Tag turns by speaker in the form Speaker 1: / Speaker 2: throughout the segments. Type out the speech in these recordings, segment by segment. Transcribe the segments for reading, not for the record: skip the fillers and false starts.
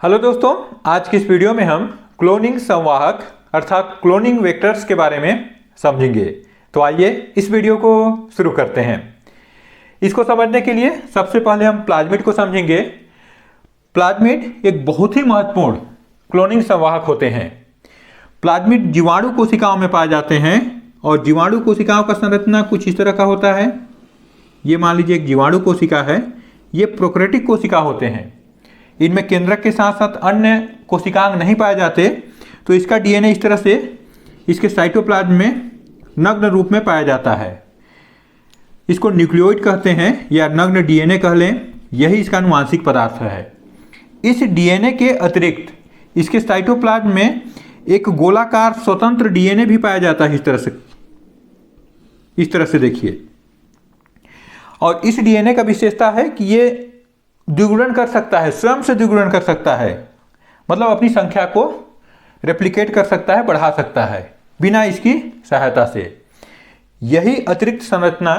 Speaker 1: Hello दोस्तों, आज की इस वीडियो में हम क्लोनिंग संवाहक अर्थात क्लोनिंग वेक्टर्स के बारे में समझेंगे। तो आइए इस वीडियो को शुरू करते हैं। इसको समझने के लिए सबसे पहले हम प्लाज्मिड को समझेंगे। प्लाज्मिड एक बहुत ही महत्वपूर्ण क्लोनिंग संवाहक होते हैं। प्लाज्मिड जीवाणु कोशिकाओं में पाए जाते हैं और जीवाणु कोशिकाओं का संरचना कुछ इस तरह का होता है। ये मान लीजिए एक जीवाणु कोशिका है, ये प्रोकैरियोटिक कोशिका होते हैं। इनमें केंद्रक के साथ साथ अन्य कोशिकांग नहीं पाए जाते, तो इसका डीएनए इस तरह से इसके साइटोप्लाज्म में नग्न रूप में पाया जाता है। इसको न्यूक्लियोइड कहते हैं या नग्न डीएनए कह लें, यही इसका आनुवांशिक पदार्थ है। इस डीएनए के अतिरिक्त इसके साइटोप्लाज्म में एक गोलाकार स्वतंत्र डीएनए भी पाया जाता है। इस तरह से देखिए, और इस डीएनए का विशेषता है कि ये द्विगुणन कर सकता है, स्वयं से द्विगुणन कर सकता है, मतलब अपनी संख्या को रेप्लिकेट कर सकता है, बढ़ा सकता है बिना इसकी सहायता से। यही अतिरिक्त संरचना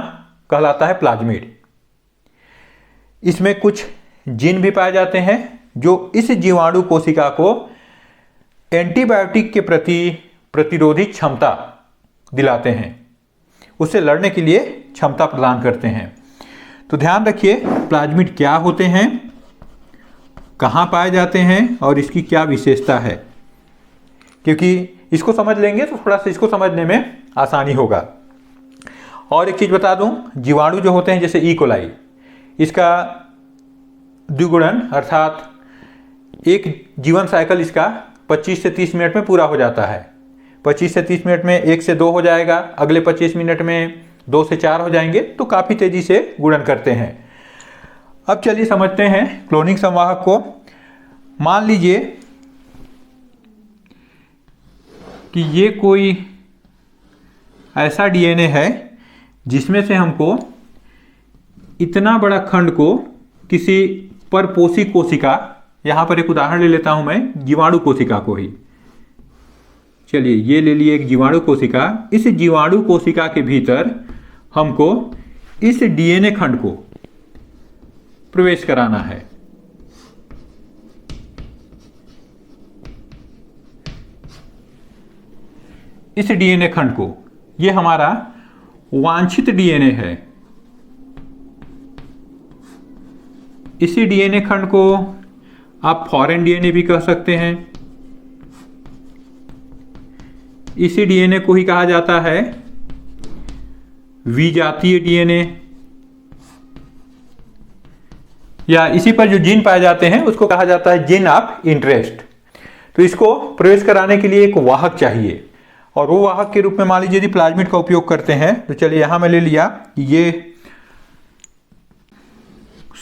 Speaker 1: कहलाता है प्लाज्मिड। इसमें कुछ जीन भी पाए जाते हैं जो इस जीवाणु कोशिका को एंटीबायोटिक के प्रति प्रतिरोधी क्षमता दिलाते हैं, उससे लड़ने के लिए क्षमता प्रदान करते हैं। तो ध्यान रखिए प्लाज्मिड क्या होते हैं, कहाँ पाए जाते हैं और इसकी क्या विशेषता है, क्योंकि इसको समझ लेंगे तो थोड़ा सा इसको समझने में आसानी होगा। और एक चीज़ बता दूं, जीवाणु जो होते हैं जैसे ई कोलाई, इसका द्विगुणन अर्थात एक जीवन साइकिल इसका 25 से 30 मिनट में पूरा हो जाता है। 25 से 30 मिनट में 1 से 2 हो जाएगा, अगले 25 मिनट में 2 से 4 हो जाएंगे, तो काफ़ी तेज़ी से गुणन करते हैं। अब चलिए समझते हैं क्लोनिंग संवाहक को। मान लीजिए कि ये कोई ऐसा डीएनए है जिसमें से हमको इतना बड़ा खंड को किसी परपोषी कोशिका, यहाँ पर एक उदाहरण ले लेता हूँ मैं जीवाणु कोशिका को ही। चलिए ये ले लिए एक जीवाणु कोशिका। इस जीवाणु कोशिका के भीतर हमको इस डीएनए खंड को प्रवेश कराना है। इस डीएनए खंड को, ये हमारा वांछित डीएनए है। इसी डीएनए खंड को आप फॉरेन डीएनए भी कह सकते हैं। इसी डीएनए को ही कहा जाता है विजातीय डीएनए, या इसी पर जो जीन पाए जाते हैं उसको कहा जाता है जीन ऑफ इंटरेस्ट। तो इसको प्रवेश कराने के लिए एक वाहक चाहिए, और वो वाहक के रूप में मान लीजिए यदि प्लाज्मिड का उपयोग करते हैं, तो चलिए यहां मैं ले लिया, ये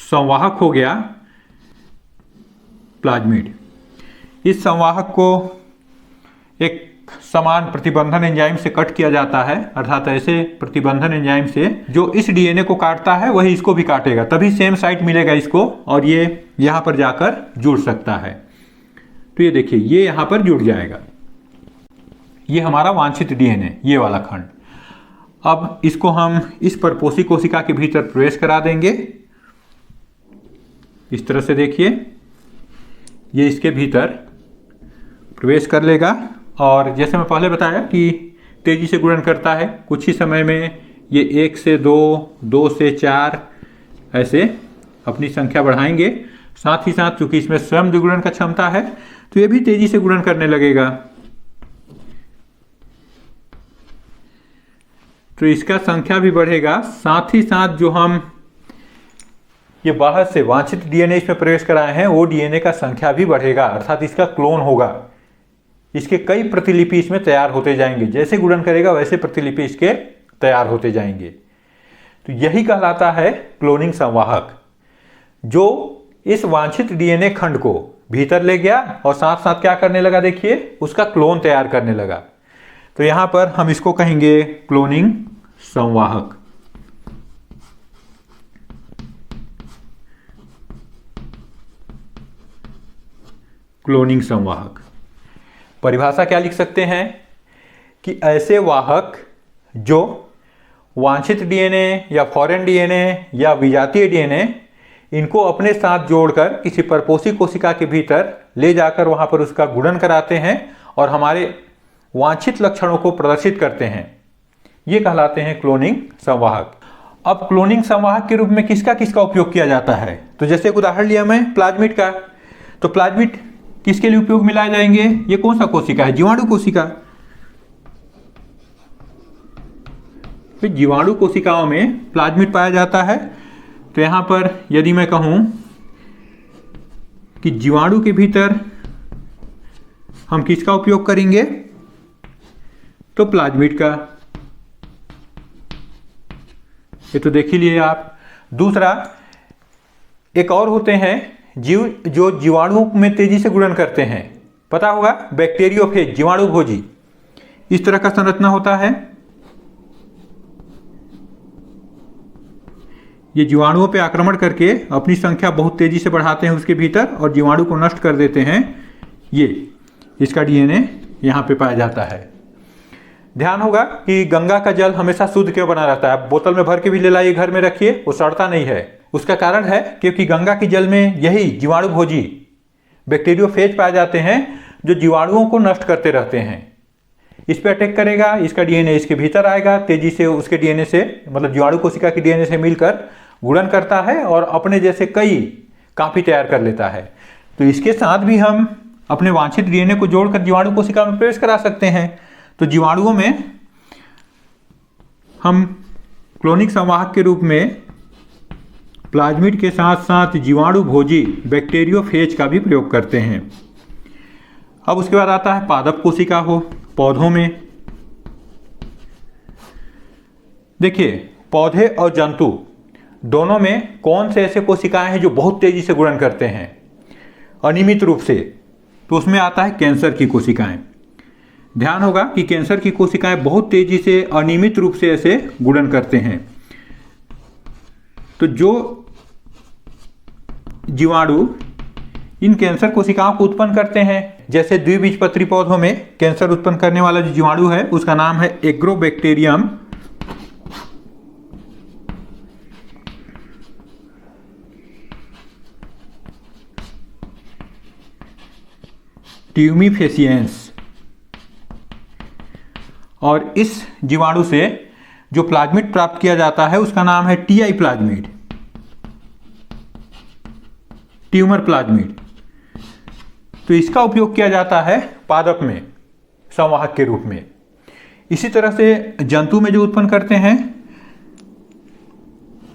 Speaker 1: संवाहक हो गया प्लाज्मिड। इस संवाहक को एक समान प्रतिबंधन एंजाइम से कट किया जाता है, अर्थात ऐसे प्रतिबंधन एंजाइम से जो इस डीएनए को काटता है वही इसको भी काटेगा, तभी सेम साइट मिलेगा इसको, और ये यहां पर जाकर जुड़ सकता है। तो ये देखिए, ये यहां पर जुड़ जाएगा। ये हमारा वांछित डीएनए, ये वाला खंड। अब इसको हम इस परपोषी कोशिका के भीतर प्रवेश करा देंगे। इस तरह से देखिए, ये इसके भीतर प्रवेश कर लेगा, और जैसे मैं पहले बताया कि तेजी से गुणन करता है। कुछ ही समय में ये 1 से 2, 2 से 4 ऐसे अपनी संख्या बढ़ाएंगे। साथ ही साथ चूंकि इसमें स्वयं द्विगुणन का क्षमता है, तो ये भी तेजी से गुणन करने लगेगा। तो इसका संख्या भी बढ़ेगा, साथ ही साथ जो हम ये बाहर से वांछित डीएनए इसमें प्रवेश कराए हैं, वो डीएनए का संख्या भी बढ़ेगा, अर्थात इसका क्लोन होगा। इसके कई प्रतिलिपि इसमें तैयार होते जाएंगे, जैसे गुणन करेगा वैसे प्रतिलिपि इसके तैयार होते जाएंगे। तो यही कहलाता है क्लोनिंग संवाहक, जो इस वांछित डीएनए खंड को भीतर ले गया और साथ साथ क्या करने लगा, देखिए उसका क्लोन तैयार करने लगा। तो यहां पर हम इसको कहेंगे क्लोनिंग संवाहक। क्लोनिंग संवाहक परिभाषा क्या लिख सकते हैं कि ऐसे वाहक जो वांछित डीएनए या फॉरेन डीएनए या विजातीय डीएनए इनको अपने साथ जोड़कर किसी परपोषी कोशिका के भीतर ले जाकर वहां पर उसका गुणन कराते हैं और हमारे वांछित लक्षणों को प्रदर्शित करते हैं। ये कहलाते हैं क्लोनिंग संवाहक। अब क्लोनिंग संवाहक के रूप में किसका किसका उपयोग किया जाता है? तो जैसे एक उदाहरण लिया मैं प्लाज्मिड का, तो प्लाज्मिड किसके लिए उपयोग में लाए जाएंगे? ये कौन सा कोशिका है? जीवाणु कोशिका। तो जीवाणु कोशिकाओं में प्लाज्मिड पाया जाता है। तो यहां पर यदि मैं कहूं कि जीवाणु के भीतर हम किसका उपयोग करेंगे, तो प्लाज्मिड का। ये तो देख ही लिए आप। दूसरा, एक और होते हैं जीव जो जीवाणुओं में तेजी से गुणन करते हैं, पता होगा, बैक्टीरियोफेज, जीवाणु भोजी। इस तरह का संरचना होता है। ये जीवाणुओं पे आक्रमण करके अपनी संख्या बहुत तेजी से बढ़ाते हैं उसके भीतर और जीवाणु को नष्ट कर देते हैं। ये इसका डीएनए यहाँ पे पाया जाता है। ध्यान होगा कि गंगा का जल हमेशा शुद्ध क्यों बना रहता है? बोतल में भर के भी ले लाइए, घर में रखिए, वो सड़ता नहीं है। उसका कारण है क्योंकि गंगा के जल में यही जीवाणु भोजी बैक्टीरियोफेज पाए जाते हैं जो जीवाणुओं को नष्ट करते रहते हैं। इस पर अटैक करेगा, इसका डीएनए इसके भीतर आएगा, तेजी से उसके डीएनए से, मतलब जीवाणु कोशिका के डीएनए से मिलकर गुणन करता है और अपने जैसे कई काफी तैयार कर लेता है। तो इसके साथ भी हम अपने वांछित डीएनए को जोड़कर जीवाणु कोशिका में प्रवेश करा सकते हैं। तो जीवाणुओं में हम क्लोनिक संवाहक के रूप में प्लाज्मिड के साथ साथ जीवाणु भोजी बैक्टीरियोफेज का भी प्रयोग करते हैं। अब उसके बाद आता है पादप कोशिका हो पौधों में। देखिए, पौधे और जंतु दोनों में कौन से ऐसे कोशिकाएं हैं जो बहुत तेजी से गुणन करते हैं अनियमित रूप से? तो उसमें आता है कैंसर की कोशिकाएं। ध्यान होगा कि कैंसर की कोशिकाएं बहुत तेजी से अनियमित रूप से ऐसे गुणन करते हैं। तो जो जीवाणु इन कैंसर कोशिकाओं को उत्पन्न करते हैं, जैसे द्विबीजपत्री पौधों में कैंसर उत्पन्न करने वाला जो जीवाणु है उसका नाम है एग्रोबैक्टीरियम ट्यूमिफेसिएंस। और इस जीवाणु से जो प्लाज्मिड प्राप्त किया जाता है उसका नाम है टीआई प्लाज्मिड, ट्यूमर प्लाज्मिड। तो इसका उपयोग किया जाता है पादप में संवाहक के रूप में। इसी तरह से जंतु में जो उत्पन्न करते हैं,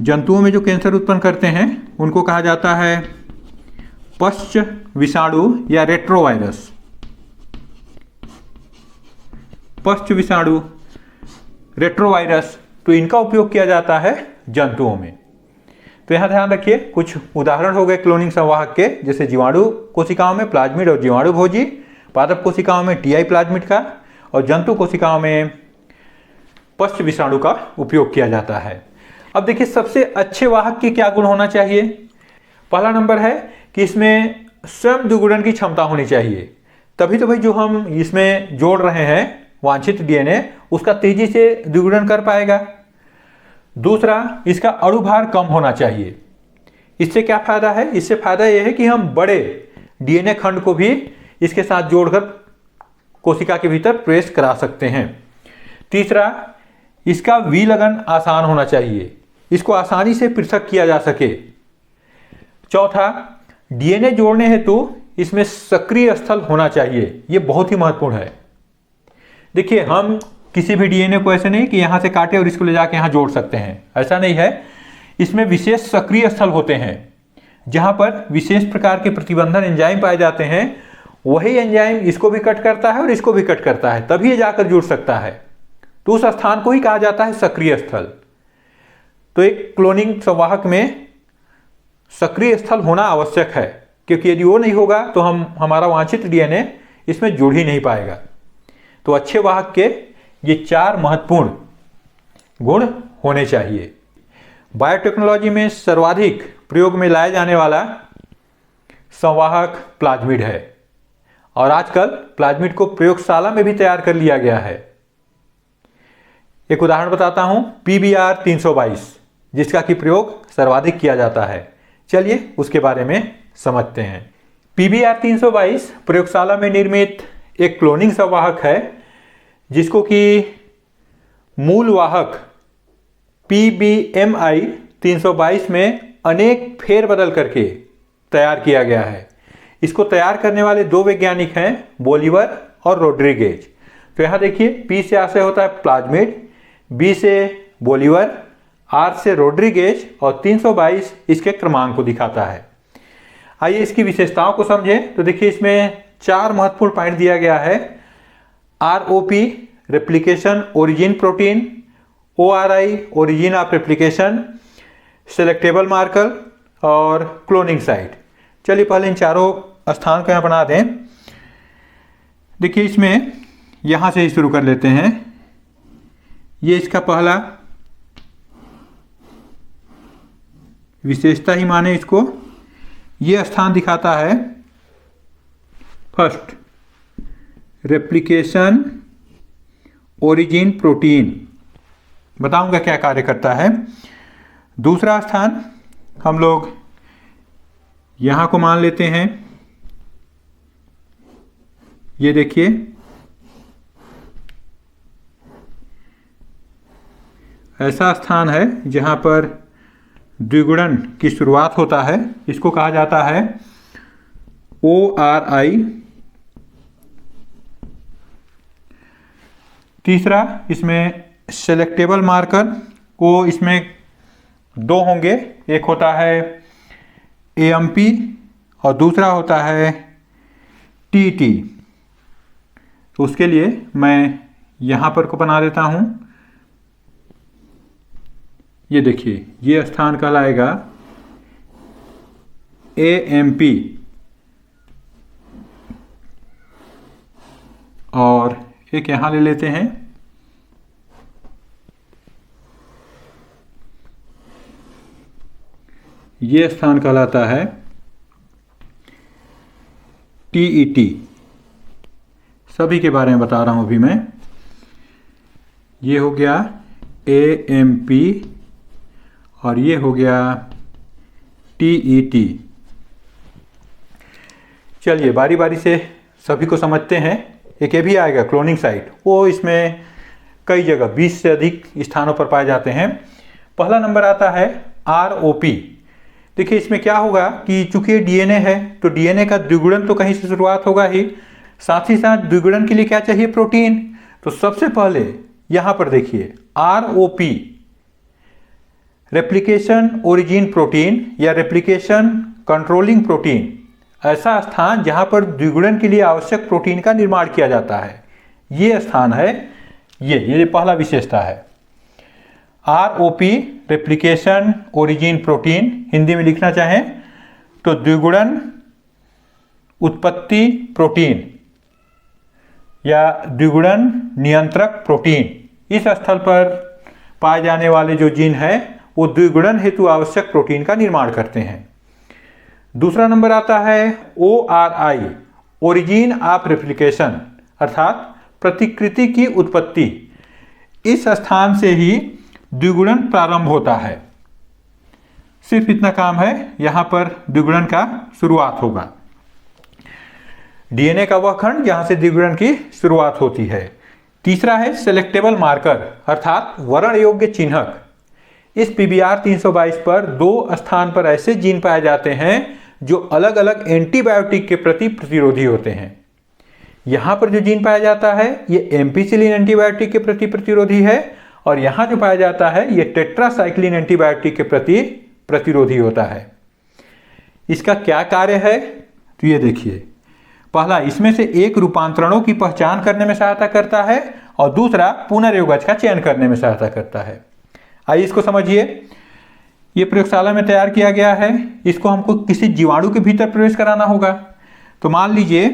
Speaker 1: जंतुओं में जो कैंसर उत्पन्न करते हैं उनको कहा जाता है पश्च विषाणु या रेट्रोवायरस। पश्च विषाणु, रेट्रोवायरस, तो इनका उपयोग किया जाता है जंतुओं में। तो यहां ध्यान रखिए, कुछ उदाहरण हो गए क्लोनिंग संवाहक के, जैसे जीवाणु कोशिकाओं में प्लाज्मिड और जीवाणु भोजी, पादप कोशिकाओं में टीआई प्लाज्मिड का, और जंतु कोशिकाओं में पश्च विषाणु का उपयोग किया जाता है। अब देखिए, सबसे अच्छे वाहक के क्या गुण होना चाहिए? पहला नंबर है कि इसमें स्वयं द्विगुणन की क्षमता होनी चाहिए। तभी तो भाई जो हम इसमें जोड़ रहे हैं वांछित डीएनए, उसका तेजी से द्विगुणन कर पाएगा। दूसरा, इसका अणुभार कम होना चाहिए। इससे क्या फायदा है? इससे फायदा यह है कि हम बड़े डीएनए खंड को भी इसके साथ जोड़कर कोशिका के भीतर प्रवेश करा सकते हैं। तीसरा, इसका विलगन आसान होना चाहिए, इसको आसानी से पृथक किया जा सके। चौथा, डीएनए जोड़ने हेतु इसमें सक्रिय स्थल होना चाहिए, यह बहुत ही महत्वपूर्ण है। देखिए, हम किसी भी डीएनए को ऐसे नहीं कि यहां से काटे और इसको ले जाके यहां जोड़ सकते हैं, ऐसा नहीं है। इसमें विशेष सक्रिय स्थल होते हैं जहां पर विशेष प्रकार के प्रतिबंधन एंजाइम पाए जाते हैं। वही एंजाइम इसको भी कट करता है और इसको भी कट करता है, तभी ये जाकर जुड़ सकता है। तो उस स्थान को ही कहा जाता है सक्रिय स्थल। तो एक क्लोनिंग संवाहक में सक्रिय स्थल होना आवश्यक है, क्योंकि यदि वो नहीं होगा तो हमारा वांछित डीएनए इसमें जुड़ ही नहीं पाएगा। तो अच्छे वाहक के ये 4 महत्वपूर्ण गुण होने चाहिए। बायोटेक्नोलॉजी में सर्वाधिक प्रयोग में लाया जाने वाला संवाहक प्लाज्मिड है, और आजकल प्लाज्मिड को प्रयोगशाला में भी तैयार कर लिया गया है। एक उदाहरण बताता हूं, PBr 322, जिसका कि प्रयोग सर्वाधिक किया जाता है। चलिए उसके बारे में समझते हैं। PBr 322 प्रयोगशाला में निर्मित एक क्लोनिंग संवाहक है जिसको कि मूल वाहक PBMI 322 में अनेक फेरबदल करके तैयार किया गया है। इसको तैयार करने वाले दो वैज्ञानिक हैं, बोलिवर और रोड्रिगेज। तो यहाँ देखिए P से आशय होता है प्लाज्मिड, B से बोलिवर, R से रोड्रिगेज और 322 इसके क्रमांक को दिखाता है। आइए इसकी विशेषताओं को समझें। तो देखिए इसमें 4 महत्वपूर्ण पॉइंट दिया गया है। ROP replication origin protein, ORI origin of replication, selectable marker और क्लोनिंग साइट। चलिए पहले इन चारों स्थान को यहाँ बना दें। देखिए इसमें यहाँ से ही शुरू कर लेते हैं। ये इसका पहला विशेषता ही माने इसको, ये स्थान दिखाता है फर्स्ट रेप्लिकेशन ओरिजिन प्रोटीन, बताऊंगा क्या कार्य करता है। दूसरा स्थान हम लोग यहाँ को मान लेते हैं। ये देखिए ऐसा स्थान है जहाँ पर द्विगुणन की शुरुआत होता है, इसको कहा जाता है ORI। तीसरा इसमें सेलेक्टेबल मार्कर को इसमें 2 होंगे, एक होता है AMP और दूसरा होता है TT। तो उसके लिए मैं यहाँ पर को बना देता हूँ। ये देखिए ये स्थान कहलाएगा AMP और एक यहाँ ले लेते हैं ये स्थान कहलाता है TET। सभी के बारे में बता रहा हूँ अभी मैं। ये हो गया AMP और ये हो गया TET। चलिए बारी बारी से सभी को समझते हैं। एक ये भी आएगा क्लोनिंग साइट, वो इसमें कई जगह 20 से अधिक स्थानों पर पाए जाते हैं। पहला नंबर आता है ROP। देखिए इसमें क्या होगा कि चूंकि DNA है तो DNA का द्विगुणन तो कहीं से शुरुआत होगा ही, साथ ही साथ द्विगुणन के लिए क्या चाहिए, प्रोटीन। तो सबसे पहले यहाँ पर देखिए ROP रेप्लिकेशन ओरिजिन प्रोटीन या रेप्लिकेशन कंट्रोलिंग प्रोटीन, ऐसा स्थान जहाँ पर द्विगुणन के लिए आवश्यक प्रोटीन का निर्माण किया जाता है, ये स्थान है। ये पहला विशेषता है ROP replication origin protein. Hindi में लिखना चाहें तो द्विगुणन उत्पत्ति प्रोटीन या द्विगुणन नियंत्रक प्रोटीन। इस स्थल पर पाए जाने वाले जो जीन है वो द्विगुणन हेतु आवश्यक प्रोटीन का निर्माण करते हैं। दूसरा नंबर आता है ORI ओरिजिन ऑफ रेप्लिकेशन, अर्थात प्रतिकृति की उत्पत्ति। इस स्थान से ही द्विगुणन प्रारंभ होता है। सिर्फ इतना काम है, यहाँ पर द्विगुणन का शुरुआत होगा। DNA का वह खंड जहाँ से द्विगुणन की शुरुआत होती है। तीसरा है सेलेक्टेबल मार्कर, अर्थात वर्ण योग्य चिन्हक। इस PBr 322 पर 2 स्थान पर ऐसे जीन पाए जाते हैं जो अलग अलग एंटीबायोटिक के प्रति प्रतिरोधी होते हैं। यहाँ पर जो जीन पाया जाता है ये एम्पिसिलिन एंटीबायोटिक के प्रति प्रतिरोधी है और यहाँ जो पाया जाता है ये टेट्रासाइक्लिन एंटीबायोटिक के प्रति प्रतिरोधी होता है। इसका क्या कार्य है तो ये देखिए, पहला इसमें से एक रूपांतरणों की पहचान करने में सहायता करता है और दूसरा पुनर्योगज का चयन करने में सहायता करता है। आइए इसको समझिए। ये प्रयोगशाला में तैयार किया गया है, इसको हमको किसी जीवाणु के भीतर प्रवेश कराना होगा। तो मान लीजिए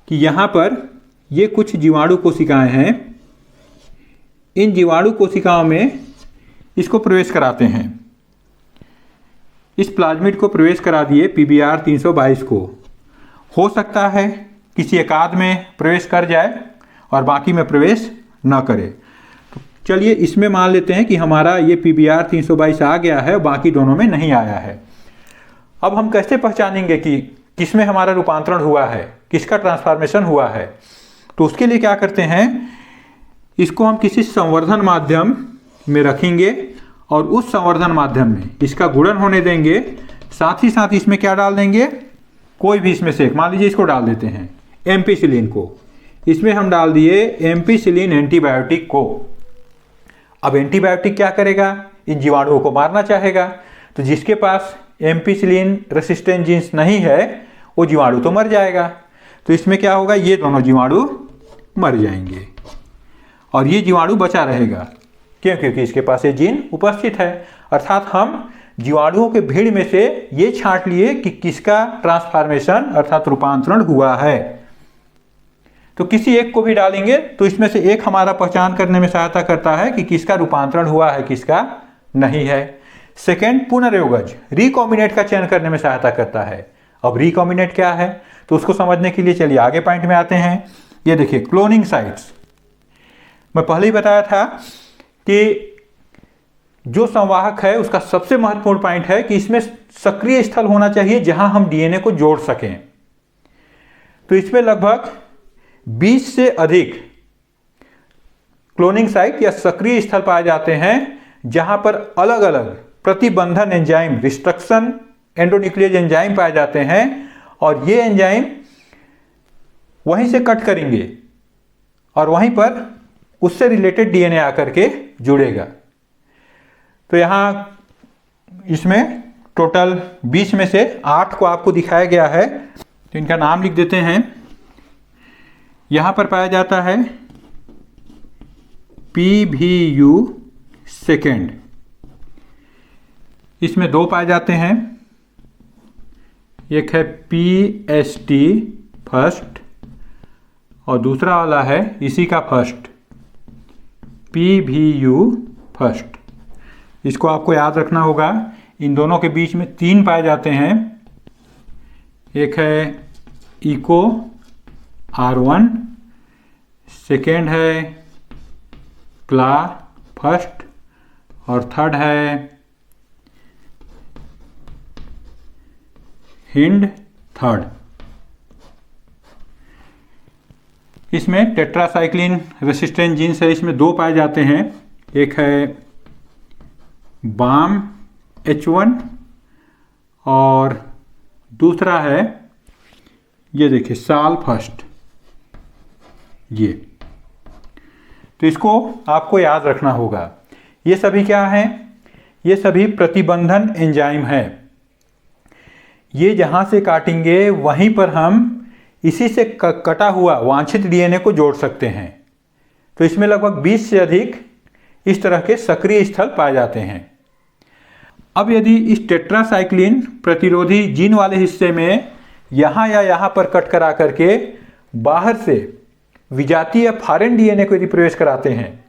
Speaker 1: कि यहाँ पर ये कुछ जीवाणु कोशिकाएं हैं, इन जीवाणु कोशिकाओं में इसको प्रवेश कराते हैं। इस प्लाज्मिड को प्रवेश करा दिए PBr 322 को। हो सकता है किसी एकाध में प्रवेश कर जाए और बाकी में प्रवेश न करे। तो चलिए इसमें मान लेते हैं कि हमारा ये PBr 322 आ गया है, बाकी दोनों में नहीं आया है। अब हम कैसे पहचानेंगे कि किसमें हमारा रूपांतरण हुआ है, किसका ट्रांसफॉर्मेशन हुआ है? तो उसके लिए क्या करते हैं, इसको हम किसी संवर्धन माध्यम में रखेंगे और उस संवर्धन माध्यम में इसका गुणन होने देंगे। साथ ही साथ इसमें क्या डाल देंगे, कोई भी इसमें से एक, मान लीजिए इसको डाल देते हैं एम्पिसिलिन को, इसमें हम डाल दिए एम्पिसिलिन एंटीबायोटिक को। अब एंटीबायोटिक क्या करेगा, इन जीवाणुओं को मारना चाहेगा, तो जिसके पास एम्पिसिलिन रेसिस्टेंट जीन्स नहीं है वो जीवाणु तो मर जाएगा। तो इसमें क्या होगा, ये दोनों जीवाणु मर जाएंगे और ये जीवाणु बचा रहेगा। क्यों? क्योंकि इसके पास ये जीन उपस्थित है। अर्थात हम जीवाणुओं के भीड़ में से ये छांट लिए कि किसका ट्रांसफॉर्मेशन अर्थात रूपांतरण हुआ है। तो किसी एक को भी डालेंगे तो इसमें से एक हमारा पहचान करने में सहायता करता है कि किसका रूपांतरण हुआ है, किसका नहीं है। सेकेंड, पुनर्योगज रिकॉम्बिनेट का चयन करने में सहायता करता है। अब रिकॉम्बिनेट क्या है तो उसको समझने के लिए चलिए आगे पॉइंट में आते हैं। ये देखिए क्लोनिंग साइट्स, मैं पहले ही बताया था कि जो संवाहक है उसका सबसे महत्वपूर्ण पॉइंट है कि इसमें सक्रिय स्थल होना चाहिए जहां हम डीएनए को जोड़ सकें। तो इसमें लगभग 20 से अधिक क्लोनिंग साइट या सक्रिय स्थल पाए जाते हैं जहां पर अलग अलग प्रतिबंधन एंजाइम, रिस्ट्रक्शन एंडोन्यूक्लियस एंजाइम पाए जाते हैं और ये एंजाइम वहीं से कट करेंगे और वहीं पर उससे रिलेटेड डीएनए आकर के जुड़ेगा। तो यहाँ इसमें टोटल 20 में से 8 को आपको दिखाया गया है, तो इनका नाम लिख देते हैं। यहाँ पर पाया जाता है PVU सेकेंड, इसमें 2 पाए जाते हैं, एक है PST फर्स्ट और दूसरा वाला है इसी का फर्स्ट PVU फर्स्ट। इसको आपको याद रखना होगा। इन दोनों के बीच में 3 पाए जाते हैं, एक है इको R1, सेकेंड है क्ला फर्स्ट और थर्ड है हिंड थर्ड। इसमें टेट्रासाइक्लिन रेसिस्टेंट जीन्स है, इसमें 2 पाए जाते हैं, एक है बाम H1 और दूसरा है ये देखिए साल फर्स्ट। ये तो इसको आपको याद रखना होगा। ये सभी क्या हैं, ये सभी प्रतिबंधन एंजाइम है। ये जहां से काटेंगे वहीं पर हम इसी से कटा हुआ वांछित डीएनए को जोड़ सकते हैं। तो इसमें लगभग 20 से अधिक इस तरह के सक्रिय स्थल पाए जाते हैं। अब यदि इस टेट्रासाइक्लिन प्रतिरोधी जीन वाले हिस्से में यहाँ या यहाँ पर कट करा करके बाहर से विजातीय या फॉरेन डीएनए को यदि प्रवेश कराते हैं,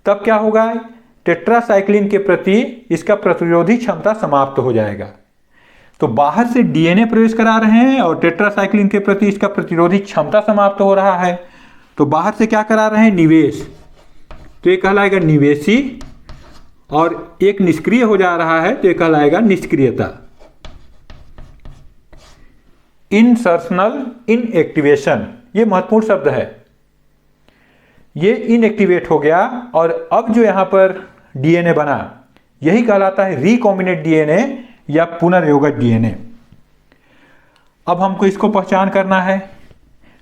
Speaker 1: तब क्या होगा, टेट्रासाइक्लिन के प्रति इसका प्रतिरोधी क्षमता समाप्त हो जाएगा। तो बाहर से डीएनए प्रवेश करा रहे हैं और टेट्रासाइक्लिन के प्रति इसका प्रतिरोधी क्षमता समाप्त हो रहा है। तो बाहर से क्या करा रहे हैं, निवेश, तो ये कहलाएगा निवेशी, और एक निष्क्रिय हो जा रहा है तो ये कहलाएगा निष्क्रियता, इंसर्शनल इनएक्टिवेशन। ये महत्वपूर्ण शब्द है। ये इनएक्टिवेट हो गया और अब जो यहां पर डीएनए बना यही कहलाता है रिकॉम्बिनेट डीएनए या पुनर्योगज डीएनए। अब हमको इसको पहचान करना है।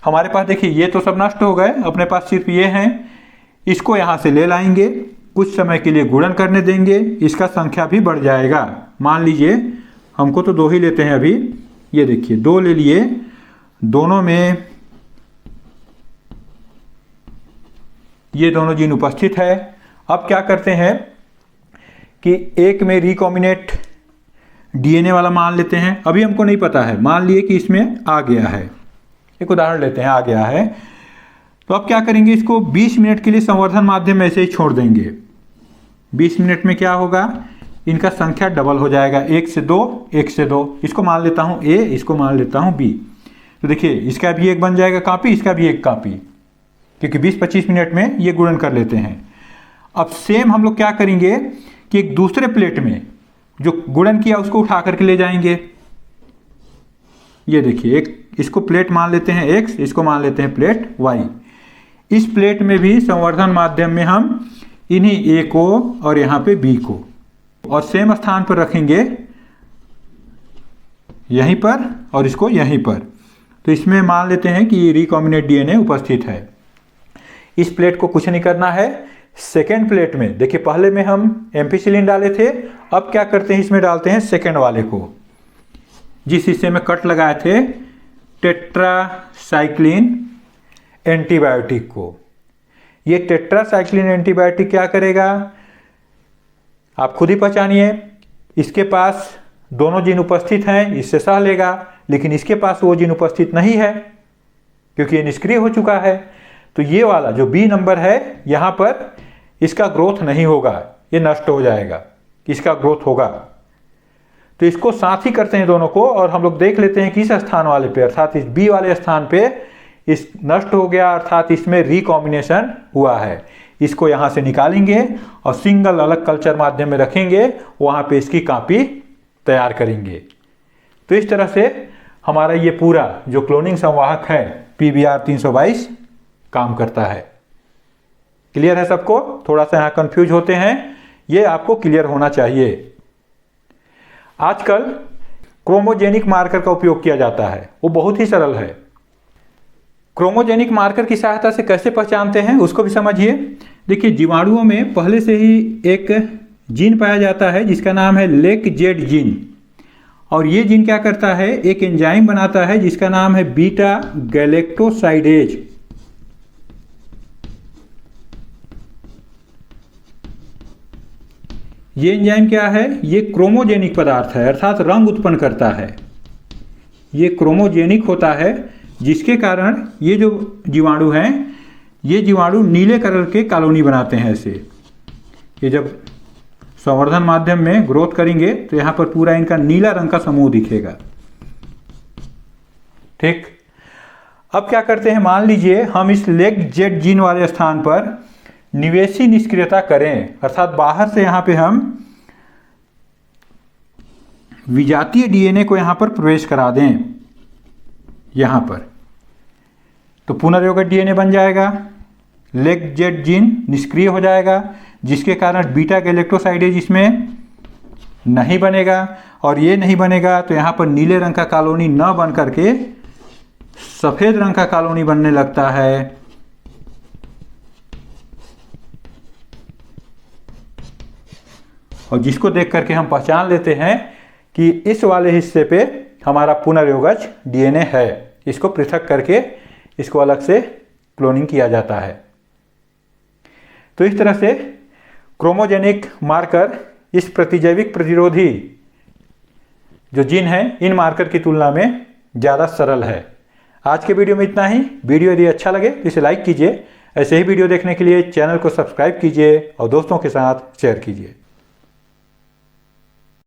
Speaker 1: हमारे पास देखिए ये तो सब नष्ट हो गए, अपने पास सिर्फ ये हैं। इसको यहां से ले लाएंगे, कुछ समय के लिए गुणन करने देंगे, इसका संख्या भी बढ़ जाएगा। मान लीजिए हमको तो 2 ही लेते हैं अभी, ये देखिए 2 ले लिए, दोनों में ये दोनों जीन उपस्थित है। अब क्या करते हैं कि एक में रिकॉम्बिनेट डीएनए वाला मान लेते हैं। अभी हमको नहीं पता है, मान लिए कि इसमें आ गया है, एक उदाहरण लेते हैं, आ गया है। तो अब क्या करेंगे, इसको 20 मिनट के लिए संवर्धन माध्यम में ऐसे ही छोड़ देंगे। 20 मिनट में क्या होगा, इनका संख्या डबल हो जाएगा, 1 से 2, 1 से 2। इसको मान लेता हूँ A, इसको मान लेता हूँ B। तो देखिए इसका भी एक बन जाएगा कॉपी, इसका भी एक कॉपी, क्योंकि 20-25 मिनट में ये गुणन कर लेते हैं। अब सेम हम लोग क्या करेंगे कि एक दूसरे प्लेट में जो गुणन किया उसको उठा करके ले जाएंगे। ये देखिए, एक इसको प्लेट मान लेते हैं x, इसको मान लेते हैं प्लेट y। इस प्लेट में भी संवर्धन माध्यम में हम इन्हीं a को और यहाँ पे b को और सेम स्थान पर रखेंगे, यहीं पर और इसको यहीं पर। तो इसमें मान लेते हैं कि रिकॉम्बिनेंट डीएनए उपस्थित है। इस प्लेट को कुछ नहीं करना है। सेकेंड प्लेट में देखिए, पहले में हम एम्पिसिलिन डाले थे, अब क्या करते हैं, इसमें डालते हैं सेकेंड वाले को, जिस हिस्से में कट लगाए थे टेट्रासाइक्लिन एंटीबायोटिक को। ये टेट्रासाइक्लिन एंटीबायोटिक क्या करेगा, आप खुद ही पहचानिए। इसके पास दोनों जीन उपस्थित हैं, इससे सह लेगा, लेकिन इसके पास वो जीन उपस्थित नहीं है क्योंकि ये निष्क्रिय हो चुका है। तो ये वाला जो बी नंबर है, यहाँ पर इसका ग्रोथ नहीं होगा, ये नष्ट हो जाएगा, इसका ग्रोथ होगा। तो इसको साथ ही करते हैं दोनों को, और हम लोग देख लेते हैं कि इस स्थान वाले पे, अर्थात इस बी वाले स्थान पे इस नष्ट हो गया, अर्थात इसमें रिकॉम्बिनेशन हुआ है। इसको यहाँ से निकालेंगे और सिंगल अलग कल्चर माध्यम में रखेंगे, वहाँ पे इसकी कॉपी तैयार करेंगे। तो इस तरह से हमारा ये पूरा जो क्लोनिंग संवाहक है PBR 322 काम करता है। क्लियर है सबको? थोड़ा सा यहाँ कंफ्यूज होते हैं, ये आपको क्लियर होना चाहिए। आजकल क्रोमोजेनिक मार्कर का उपयोग किया जाता है, वो बहुत ही सरल है। क्रोमोजेनिक मार्कर की सहायता से कैसे पहचानते हैं उसको भी समझिए। देखिए, जीवाणुओं में पहले से ही एक जीन पाया जाता है जिसका नाम है लेक-जेड जीन, और ये जीन क्या करता है, एक एंजाइम बनाता है जिसका नाम है बीटा गैलेक्टोसाइडेज। ये एंजाइम क्या है, ये क्रोमोजेनिक पदार्थ है, अर्थात रंग उत्पन्न करता है। ये क्रोमोजेनिक होता है, जिसके कारण ये जो जीवाणु हैं, ये जीवाणु नीले कलर के कॉलोनी बनाते हैं ऐसे। ये जब संवर्धन माध्यम में ग्रोथ करेंगे तो यहाँ पर पूरा इनका नीला रंग का समूह दिखेगा। ठीक, अब क्या करते हैं, मान लीजिए हम इस लेक-जेड जीन वाले स्थान पर निवेशी निष्क्रियता करें, अर्थात बाहर से यहाँ पे हम विजातीय डीएनए को यहाँ पर प्रवेश करा दें, यहाँ पर, तो पुनर्योगक डीएनए बन जाएगा। लेक-जेड जीन निष्क्रिय हो जाएगा, जिसके कारण बीटा गैलेक्टोसाइडेज इसमें नहीं बनेगा, और ये नहीं बनेगा तो यहाँ पर नीले रंग का कॉलोनी न बन करके सफ़ेद रंग का कॉलोनी बनने लगता है। और जिसको देख करके हम पहचान लेते हैं कि इस वाले हिस्से पे हमारा पुनर्योगज डीएनए है। इसको पृथक करके इसको अलग से क्लोनिंग किया जाता है। तो इस तरह से क्रोमोजेनिक मार्कर इस प्रतिजैविक प्रतिरोधी जो जीन है, इन मार्कर की तुलना में ज़्यादा सरल है। आज के वीडियो में इतना ही। वीडियो यदि अच्छा लगे तो इसे लाइक कीजिए। ऐसे ही वीडियो देखने के लिए चैनल को सब्सक्राइब कीजिए और दोस्तों के साथ शेयर कीजिए।